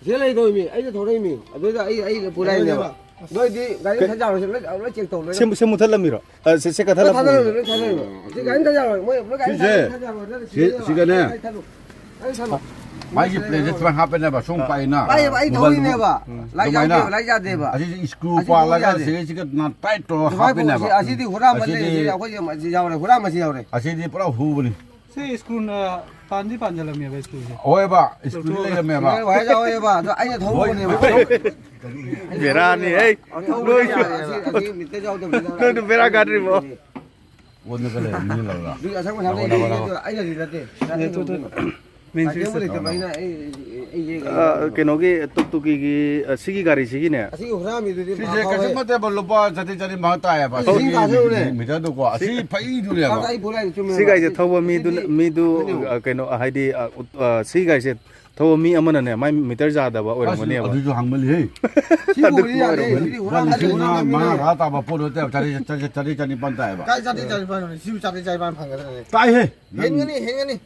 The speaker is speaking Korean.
제일 도이미, 아이 도이미. 그래서 아이 보라이네요. 너희들 가지 타자고 너 찍도. 세무 탈랍미라. 아, 세가 탈랍. 타자로 타자로. 지금 타자로 뭐 가지 타자로. 시간에 많이 플레이트만 하면 해봐. 송파이나. 아이 도이네 봐. 라이자 봐. 아직 스크루 빨라가 지금 나 타이트로 하면 해봐. 아시디 호라 맞네. 아버지 맞지 자오래. 호라 맞지 자오래. 아시디 뿌라 후분이. 세 스크린 반지 반절람이야 스크린. 오해봐. 스크루 내가 해봐. 와 자오해 봐. 너 아이 더 보네 봐. 베라니, 에이. 너도 베라 가드리 뭐. 오늘 그래 밀려라. 우리가 상관 잡는 아이가 이랬대. kenogi tuktuki ki sigi gari sigi ne 아시 호라미들이 시제 같은 것때 벌로봐 자대자리 많다야 봐. 싱 가서네. 미자도 고 아시 파이두래 봐. 아이 보라이 좀 siga ise thobo midu keno haidi siga ise thobo mi amana ne mai meter jada ba oram ne ba 아주 항물이 해. 시부리야 우리 호라마지 나 호라마지 마라다 봐 보러 때 자리 반다야 봐. 까이 자리 자리 반 시부 자리 자리 반 방거든 따해. 행은이